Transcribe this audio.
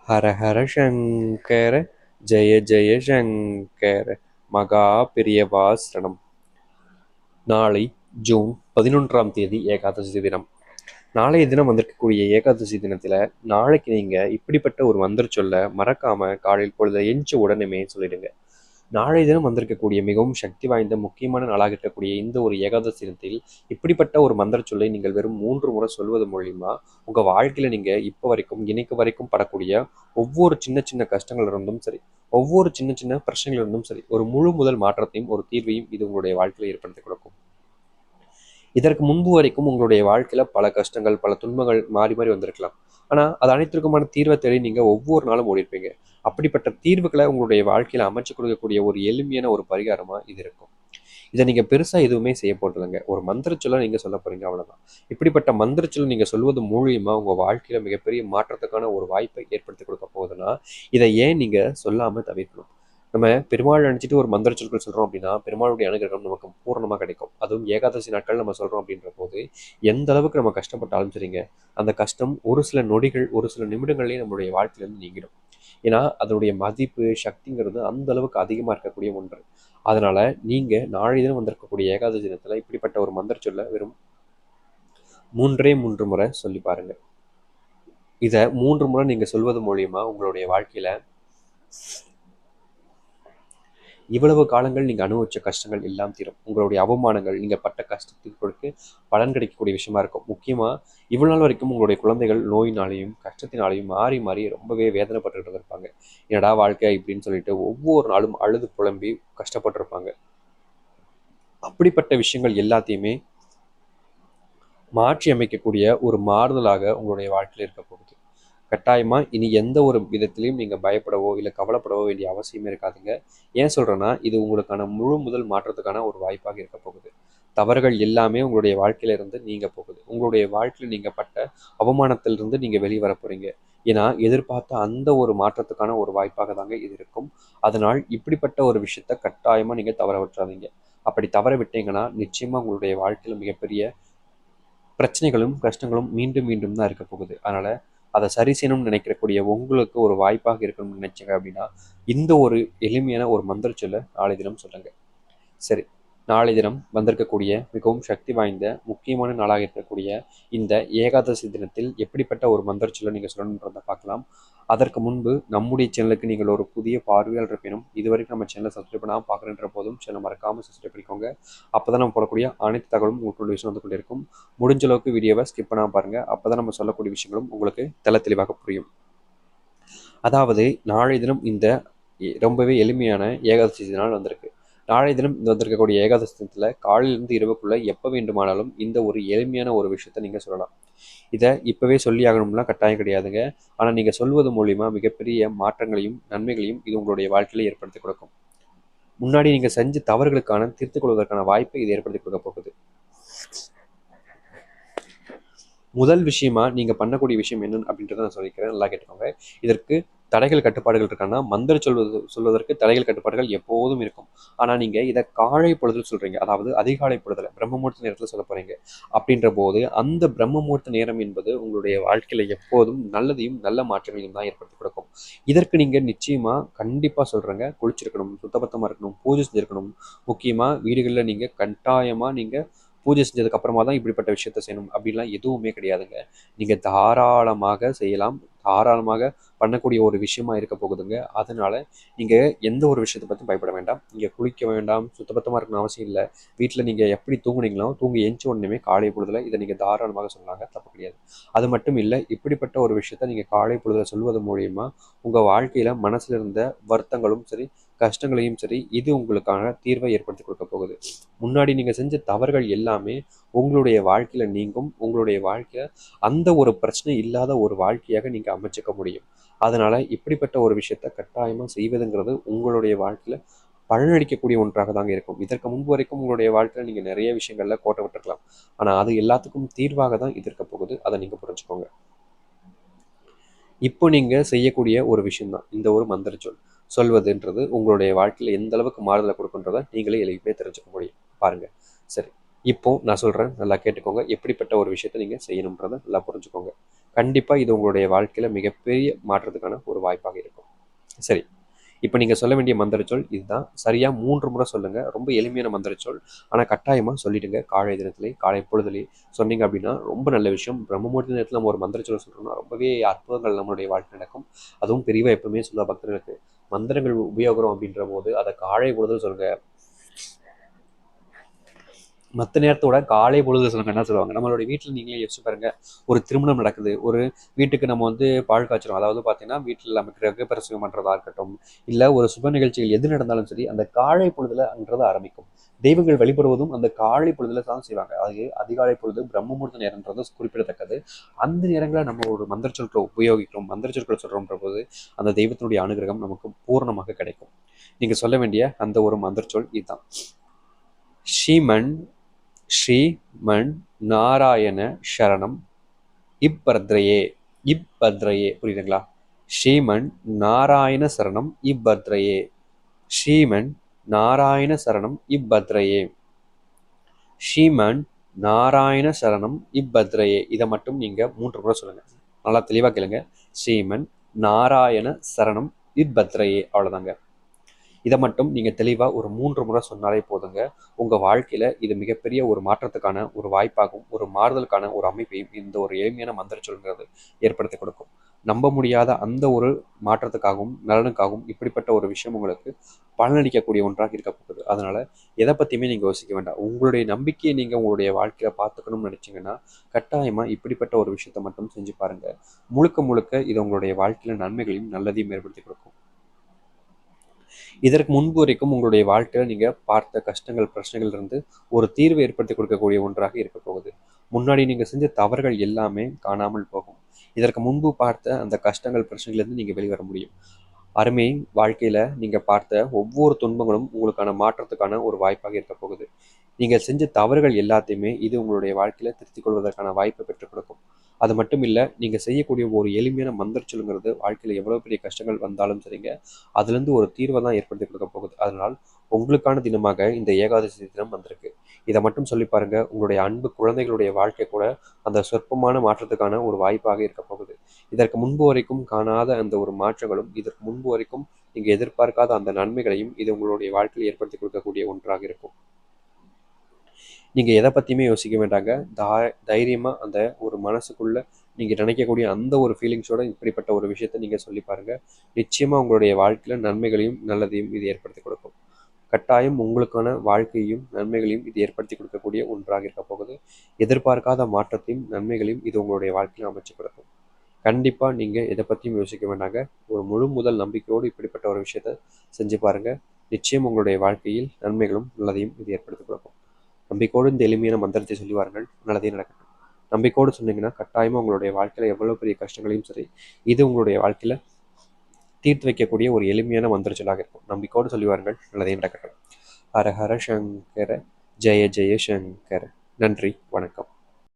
ஹர ஹர சங்கர ஜெய ஜெய சங்கர மகா பிரியவாசனம். நாளை ஜூன் 11ஆம் தேதி ஏகாதசி தினம். நாளைய தினம் வந்திருக்கக்கூடிய ஏகாதசி தினத்துல நாளைக்கு நீங்க இப்படிப்பட்ட ஒரு மந்திர சொல்ல மறக்காம காலையில் பொழுது எஞ்ச உடனே சொல்லிடுங்க. நாளைய தினம் வந்திருக்கக்கூடிய மிகவும் சக்தி வாய்ந்த முக்கியமான நாளாக இருக்கக்கூடிய இந்த ஒரு ஏகாதசி தினத்தில் இப்படிப்பட்ட ஒரு மந்திர சொல்லை நீங்கள் வெறும் 3 முறை சொல்வது மூலியமா உங்க வாழ்க்கையில நீங்க இப்போ வரைக்கும் இன்னைக்கு வரைக்கும் படக்கூடிய ஒவ்வொரு சின்ன சின்ன கஷ்டங்கள் இருந்தும் சரி, ஒவ்வொரு சின்ன சின்ன பிரச்சனைகள் இருந்தும் சரி, ஒரு முழு முதல் மாற்றத்தையும் ஒரு தீர்வையும் இது உங்களுடைய வாழ்க்கையில ஏற்படுத்தி கொடுக்கும். இதற்கு முன்பு வரைக்கும் உங்களுடைய வாழ்க்கையில பல கஷ்டங்கள் பல துன்பங்கள் மாறி மாறி வந்திருக்கலாம். ஆனா அது அனைத்திற்குமான தீர்வை தேடி நீங்க ஒவ்வொரு நாளும் ஓடிருப்பீங்க. அப்படிப்பட்ட தீர்வுகளை உங்களுடைய வாழ்க்கையில அமைச்சு கொடுக்கக்கூடிய ஒரு எளிமையான ஒரு பரிகாரமா இது இருக்கும். இதை நீங்க பெருசா எதுவுமே செய்ய போறதில்லைங்க. ஒரு மந்திர சொல்ல நீங்க சொல்ல போறீங்க, அவ்வளவுதான். இப்படிப்பட்ட மந்திர சொல்ல நீங்க சொல்வது மூலியமா உங்க வாழ்க்கையில மிகப்பெரிய மாற்றத்துக்கான ஒரு வாய்ப்பை ஏற்படுத்தி கொடுக்க போகுதுன்னா இதை ஏன் நீங்க சொல்லாம தவிர்க்கணும்? நம்ம பெருமாள் நினைச்சிட்டு ஒரு மந்திர சொற்கள் சொல்றோம் அப்படின்னா பெருமாளுடைய அனுகிரகம் நமக்கு பூரணமா கிடைக்கும். அதுவும் ஏகாதசி நாட்கள் நம்ம சொல்றோம் அப்படின்ற போது எந்த அளவுக்கு நம்ம கஷ்டப்பட்டாலும் சரிங்க, அந்த கஷ்டம் ஒரு சில நொடிகள் ஒரு சில நிமிடங்கள்லயே நம்மளுடைய வாழ்க்கையிலிருந்து நீங்கிடும். ஏன்னா அதனுடைய மதிப்பு சக்திங்கிறது அந்த அளவுக்கு அதிகமா இருக்கக்கூடிய ஒன்று. அதனால நீங்க நாளை தினம் வந்திருக்கக்கூடிய ஏகாதசி தினத்துல இப்படிப்பட்ட ஒரு மந்திர சொல்ல வெறும் 3 முறை சொல்லி பாருங்க. இதை 3 முறை நீங்க சொல்வது மூலியமா உங்களுடைய வாழ்க்கையில இவ்வளவு காலங்கள் நீங்க அனுபவிச்ச கஷ்டங்கள் எல்லாம் தீரும். உங்களுடைய அவமானங்கள், நீங்க பட்ட கஷ்டத்திற்கு பலன் கிடைக்கக்கூடிய விஷயமா இருக்கும். முக்கியமா இவ்வளவு நாள் வரைக்கும் உங்களுடைய குழந்தைகள் நோயினாலையும் கஷ்டத்தினாலையும் மாறி மாறி ரொம்பவே வேதனைப்பட்டு இருப்பாங்க. என்னடா வாழ்க்கை இப்படின்னு சொல்லிட்டு ஒவ்வொரு நாளும் அழுது புலம்பி கஷ்டப்பட்டிருப்பாங்க. அப்படிப்பட்ட விஷயங்கள் எல்லாத்தையுமே மாற்றி அமைக்கக்கூடிய ஒரு மாறுதலாக உங்களுடைய வாழ்க்கையில் இருக்க போகுது. கட்டாயமா இனி எந்த ஒரு விதத்திலையும் நீங்க பயப்படவோ இல்லை கவலைப்படவோ வேண்டிய அவசியமே இருக்காதுங்க. ஏன் சொல்றேன்னா இது உங்களுக்கான முழு முதல் மாற்றத்துக்கான ஒரு வாய்ப்பாக இருக்க போகுது. தவறுகள் எல்லாமே உங்களுடைய வாழ்க்கையில இருந்து நீங்க போகுது. உங்களுடைய வாழ்க்கையில் நீங்க பட்ட அவமானத்திலிருந்து நீங்க வெளியே வர போறீங்க. ஏன்னா எதிர்பார்த்த அந்த ஒரு மாற்றத்துக்கான ஒரு வாய்ப்பாக தாங்க இது இருக்கும். அதனால் இப்படிப்பட்ட ஒரு விஷயத்த கட்டாயமா நீங்க தவற விட்டுறாதீங்க. அப்படி தவற விட்டீங்கன்னா நிச்சயமா உங்களுடைய வாழ்க்கையில மிகப்பெரிய பிரச்சனைகளும் கஷ்டங்களும் மீண்டும் மீண்டும் தான் இருக்க போகுது. அதனால அதை சரி செய்யணும்னு நினைக்கக்கூடிய உங்களுக்கு ஒரு வாய்ப்பாக இருக்கணும்னு நினைச்சீங்க அப்படின்னா இந்த ஒரு எளிமையான ஒரு மந்திர சொல்ல நாளை தினம் சொல்லுங்க. சரி, நாளை தினம் வந்திருக்கக்கூடிய மிகவும் சக்தி வாய்ந்த முக்கியமான நாளாக இருக்கக்கூடிய இந்த ஏகாதசி தினத்தில் எப்படிப்பட்ட ஒரு மந்திர சொல்ல நீங்கள் சொல்லணுன்றதை பார்க்கலாம். அதற்கு முன்பு நம்முடைய சேனலுக்கு நீங்கள் ஒரு புதிய பார்வையாளர் இருப்பினும் இதுவரைக்கும் நம்ம சேனலை சப்ஸ்கிரைப் பண்ணாமல் பார்க்குறன்ற போதும் சேனலை மறக்காமல் சப்ஸ்கிரைப் பண்ணிக்கோங்க. அப்போ தான் நம்ம போடக்கூடிய அனைத்து தகவலும் உங்களுக்கு விஷயம் வந்து கொண்டு இருக்கும். முடிஞ்ச அளவுக்கு வீடியோவை ஸ்கிப் பண்ணாமல் பாருங்கள். அப்போ தான் நம்ம சொல்லக்கூடிய விஷயங்களும் உங்களுக்கு தெளிவாக புரியும். அதாவது நாளை தினம் இந்த ரொம்பவே எளிமையான ஏகாதசி நாள் வந்திருக்கு. நாளை தினம் இந்த வந்திருக்கக்கூடிய ஏகாதசி தினத்தில் காலையிலிருந்து இரவுக்குள்ள எப்போ வேண்டுமானாலும் இந்த ஒரு எளிமையான ஒரு விஷயத்த நீங்கள் சொல்லலாம். இதை இப்போவே சொல்லி ஆகணும்லாம் கட்டாயம் கிடையாதுங்க. ஆனால் நீங்கள் சொல்வது மூலிமா மிகப்பெரிய மாற்றங்களையும் நன்மைகளையும் இது உங்களுடைய வாழ்க்கையில ஏற்படுத்தி கொடுக்கும். முன்னாடி நீங்கள் செஞ்ச தவறுகளுக்கான தீர்த்துக் கொள்வதற்கான வாய்ப்பை இது ஏற்படுத்தி கொடுக்க போகுது. முதல் விஷயமா நீங்க பண்ணக்கூடிய விஷயம் என்னன்னு அப்படின்றத நான் சொல்லிக்கிறேன், நல்லா கேட்டுக்கோங்க. இதற்கு தடைகள் கட்டுப்பாடுகள் இருக்கான்னா மந்திர சொல்வதற்கு தடைகள் கட்டுப்பாடுகள் எப்போதும் இருக்கும். ஆனா நீங்க இதை காலை பொழுதுல சொல்றீங்க, அதாவது அதிகாலை பொழுதுல பிரம்ம முகூர்த்த நேரத்துல சொல்ல போறீங்க. அப்படின்ற போது அந்த பிரம்ம முகூர்த்த நேரம் என்பது உங்களுடைய வாழ்க்கையில எப்போதும் நல்லதையும் நல்ல மாற்றங்களையும் தான் ஏற்படுத்தி கொடுக்கும். இதற்கு நீங்க நிச்சயமா கண்டிப்பா சொல்றேங்க, குளிச்சிருக்கணும், சுத்தபத்தமா இருக்கணும், பூஜை செஞ்சிருக்கணும். முக்கியமா வீடுகளில் நீங்க கட்டாயமா நீங்க பூஜை செஞ்சதுக்கு அப்புறமா தான் இப்படிப்பட்ட விஷயத்த செய்யணும் அப்படின்லாம் எதுவுமே கிடையாதுங்க. நீங்க தாராளமாக செய்யலாம். தாராளமாக பண்ணக்கூடிய ஒரு விஷயமா இருக்க போகுதுங்க. அதனால நீங்க எந்த ஒரு விஷயத்தை பத்தி பயப்பட வேண்டாம். நீங்க குளிக்க வேண்டாம், சுத்தபத்தமா இருக்கணும் அவசியம் இல்லை. வீட்டில் நீங்க எப்படி தூங்குனீங்களோ தூங்கி எந்த உடனே காலை பொழுதுல இதை நீங்க தாராளமாக சொன்னாங்க, தப்பு கிடையாது. அது மட்டும் இல்லை, இப்படிப்பட்ட ஒரு விஷயத்த நீங்க காலை பொழுதுல சொல்வது மூலியமா உங்க வாழ்க்கையில மனசுல இருந்த வருத்தங்களும் சரி கஷ்டங்களையும் சரி இது உங்களுக்கான தீர்வை ஏற்படுத்தி கொடுக்க போகுது. முன்னாடி நீங்க செஞ்ச தவறுகள் எல்லாமே உங்களுடைய வாழ்க்கையில நீங்கும். உங்களுடைய வாழ்க்கையில அந்த ஒரு பிரச்சனை இல்லாத ஒரு வாழ்க்கையாக நீங்க அமைச்சுக்க முடியும். அதனால இப்படிப்பட்ட ஒரு விஷயத்த கட்டாயமா செய்வதுங்கிறது உங்களுடைய வாழ்க்கையில பலனளிக்கக்கூடிய ஒன்றாக தாங்க இருக்கும். இதற்கு முன்பு வரைக்கும் உங்களுடைய வாழ்க்கையில நீங்க நிறைய விஷயங்கள்ல கோட்டை விட்டுருக்கலாம். ஆனா அது எல்லாத்துக்கும் தீர்வாக தான் இது இருக்க போகுது. அதை நீங்க புரிஞ்சுக்கோங்க. இப்போ நீங்க செய்யக்கூடிய ஒரு விஷயம் தான் இந்த ஒரு மந்திர சொல் சொல்வதுன்றது உங்களுடைய வாழ்க்கையில எந்த அளவுக்கு மாறுதலை கொடுக்குன்றதை நீங்களே எளிமையே தெரிஞ்சுக்க முடியும். பாருங்க. சரி, இப்போ நான் சொல்றேன், நல்லா கேட்டுக்கோங்க. எப்படிப்பட்ட ஒரு விஷயத்த நீங்க செய்யணுன்றதை நல்லா புரிஞ்சுக்கோங்க. கண்டிப்பாக இது உங்களுடைய வாழ்க்கையில் மிகப்பெரிய மாற்றத்துக்கான ஒரு வாய்ப்பாக இருக்கும். சரி, இப்போ நீங்கள் சொல்ல வேண்டிய மந்திரச்சொல் இதுதான். சரியாக 3 முறை சொல்லுங்கள். ரொம்ப எளிமையான மந்திரச்சொல், ஆனால் கட்டாயமாக சொல்லிடுங்க. காலை தினத்திலே, காலை பொழுதுலே சொன்னீங்க அப்படின்னா ரொம்ப நல்ல விஷயம். பிரம்ம முகூர்த்த நேரத்தில் நம்ம ஒரு மந்திரச்சொல் சொல்கிறோம்னா ரொம்பவே அற்புதங்கள் நம்மளுடைய வாழ்க்கை நடக்கும். அதுவும் பெரியவா எப்பவுமே சொல்லுவா பக்தர்களுக்கு, மந்திரங்கள் உபயோகம் அப்படின்ற போது அதை காலை பொழுது சொல்லுங்கள். மற்ற நேரத்தோட காலை பொழுது சொல்லுங்க. என்ன சொல்லுவாங்க, நம்மளுடைய வீட்டில் நீங்களே யோசிச்சு பாருங்க. ஒரு திருமணம் நடக்குது, ஒரு வீட்டுக்கு நம்ம பால் காய்ச்சறோம். அதாவது பார்த்தீங்கன்னா வீட்டில் நம்ம கிரகப்பிரவேசம் பண்ணுறதா இருக்கட்டும், இல்லை ஒரு சுப நிகழ்ச்சிகள் எது நடந்தாலும் சரி, அந்த காலை பொழுதுலன்றது ஆரம்பிக்கும். தெய்வங்கள் வழிபடுவதும் அந்த காலை பொழுதுல தான் செய்வாங்க. அது அதிகாலை பொழுது பிரம்ம முகூர்த்த நேரம்ன்றது குறிப்பிடத்தக்கது. அந்த நேரங்களில் நம்ம ஒரு மந்திரச்சொற்களை உபயோகிக்கிறோம், மந்திரச்சொற்களை சொல்கிறோன்ற போது அந்த தெய்வத்தினுடைய அனுகிரகம் நமக்கு பூர்ணமாக கிடைக்கும். நீங்கள் சொல்ல வேண்டிய அந்த ஒரு மந்திரச்சொல் இதுதான். ஸ்ரீமன் ஸ்ரீமன் நாராயண சரணம் இப்பத்ரையே. இப்பத்ரையே புரியுதுங்களா? ஸ்ரீமன் நாராயண சரணம் இப்பத்ரையே. ஸ்ரீமன் நாராயண சரணம் இப்பத்ரையே. ஸ்ரீமன் நாராயண சரணம் இப்பத்ரையே. இதை மட்டும் நீங்க 3 முறை சொல்லுங்க. நல்லா தெளிவா கேளுங்க. ஸ்ரீமன் நாராயண சரணம் இப்பத்ரையே. அவ்வளவுதாங்க. இதை மட்டும் நீங்கள் தெளிவாக ஒரு 3 முறை சொன்னாலே போதுங்க. உங்கள் வாழ்க்கையில் இது மிகப்பெரிய ஒரு மாற்றத்துக்கான ஒரு வாய்ப்பாகவும், ஒரு மாறுதலுக்கான ஒரு அமைப்பையும் இந்த ஒரு எளிமையான மந்திரச்சொல்ங்கிறது ஏற்படுத்தி கொடுக்கும். நம்ப முடியாத அந்த ஒரு மாற்றத்துக்காகவும் நலனுக்காகவும் இப்படிப்பட்ட ஒரு விஷயம் உங்களுக்கு பலனளிக்கக்கூடிய ஒன்றாக இருக்க போகுது. அதனால் எதை பற்றியுமே நீங்கள் யோசிக்க வேண்டாம். உங்களுடைய நம்பிக்கையை நீங்கள் உங்களுடைய வாழ்க்கையில் பார்த்துக்கணும்னு நினச்சிங்கன்னா கட்டாயமாக இப்படிப்பட்ட ஒரு விஷயத்தை மட்டும் செஞ்சு பாருங்கள். முழுக்க முழுக்க இது உங்களுடைய வாழ்க்கையில் நன்மைகளையும் நல்லதையும் ஏற்படுத்தி கொடுக்கும். இதற்கு முன்பு வரைக்கும் உங்களுடைய வாழ்க்கையில் நீங்கள் பார்த்த கஷ்டங்கள் பிரச்சனைகள் இருந்து ஒரு தீர்வு ஏற்படுத்தி கொடுக்கக்கூடிய ஒன்றாக இருக்க போகுது. முன்னாடி நீங்கள் செஞ்ச தவறுகள் எல்லாமே காணாமல் போகும். இதற்கு முன்பு பார்த்த அந்த கஷ்டங்கள் பிரச்சனைகள்லேருந்து நீங்கள் வெளிவர முடியும். அருமை வாழ்க்கையில் நீங்கள் பார்த்த ஒவ்வொரு துன்பங்களும் உங்களுக்கான மாற்றத்துக்கான ஒரு வாய்ப்பாக இருக்க போகுது. நீங்கள் செஞ்ச தவறுகள் எல்லாத்தையுமே இது உங்களுடைய வாழ்க்கையில் திருத்திக் கொள்வதற்கான வாய்ப்பை பெற்றுக் கொடுக்கும். அது மட்டும் இல்லை, நீங்கள் செய்யக்கூடிய ஒரு எளிமையான மந்திரச்சொல்லுங்கிறது வாழ்க்கையில் எவ்வளோ பெரிய கஷ்டங்கள் வந்தாலும் சரிங்க, அதுலேருந்து ஒரு தீர்வை தான் ஏற்படுத்தி கொடுக்க போகுது. அதனால் உங்களுக்கான தினமாக இந்த ஏகாதசி தினம் வந்திருக்கு. இதை மட்டும் சொல்லி பாருங்க, உங்களுடைய அன்பு குழந்தைகளுடைய வாழ்க்கை கூட அந்த சொற்பமான மாற்றத்துக்கான ஒரு வாய்ப்பாக இருக்க போகுது. இதற்கு முன்பு வரைக்கும் காணாத அந்த ஒரு மாற்றங்களும், இதற்கு முன்பு வரைக்கும் நீங்கள் எதிர்பார்க்காத அந்த நன்மைகளையும் இது உங்களுடைய வாழ்க்கையில் ஏற்படுத்தி கொடுக்கக்கூடிய ஒன்றாக இருக்கும். நீங்கள் எதை பற்றியுமே யோசிக்க வேண்டாங்க. தைரியமாக அந்த ஒரு மனசுக்குள்ளே நீங்கள் நினைக்கக்கூடிய அந்த ஒரு ஃபீலிங்ஸோட இப்படிப்பட்ட ஒரு விஷயத்தை நீங்கள் சொல்லி பாருங்கள். நிச்சயமாக உங்களுடைய வாழ்க்கையில் நன்மைகளையும் நல்லதையும் இது ஏற்படுத்தி கொடுக்கும். கட்டாயம் உங்களுக்கான வாழ்க்கையையும் நன்மைகளையும் இது ஏற்படுத்தி கொடுக்கக்கூடிய ஒன்றாக இருக்க போகுது. எதிர்பார்க்காத மாற்றத்தையும் நன்மைகளையும் இது உங்களுடைய வாழ்க்கையில் அமைச்சு கொடுக்கும். கண்டிப்பாக நீங்கள் எதை பற்றியும் யோசிக்க வேண்டாங்க. ஒரு முழு முதல் நம்பிக்கையோடு இப்படிப்பட்ட ஒரு விஷயத்தை செஞ்சு பாருங்கள். நிச்சயம் உங்களுடைய வாழ்க்கையில் நன்மைகளும் நல்லதையும் இது ஏற்படுத்தி கொடுக்கும். நம்பிக்கையோடு இந்த எளிமையான மந்திரத்தை சொல்லி வாருங்கள், நல்லதே நடக்கட்டும். நம்பிக்கையோடு சொன்னீங்கன்னா கட்டாயமாக உங்களுடைய வாழ்க்கையில் எவ்வளோ பெரிய கஷ்டங்களையும் சரி, இது உங்களுடைய வாழ்க்கையில் தீர்த்து வைக்கக்கூடிய ஒரு எளிமையான மந்திரச்சொல்லாக இருக்கும். நம்பிக்கையோடு சொல்லி வாருங்கள், நல்லதே நடக்கட்டும். ஹர ஹர சங்கர, ஜெய ஜெய சங்கர. நன்றி, வணக்கம்.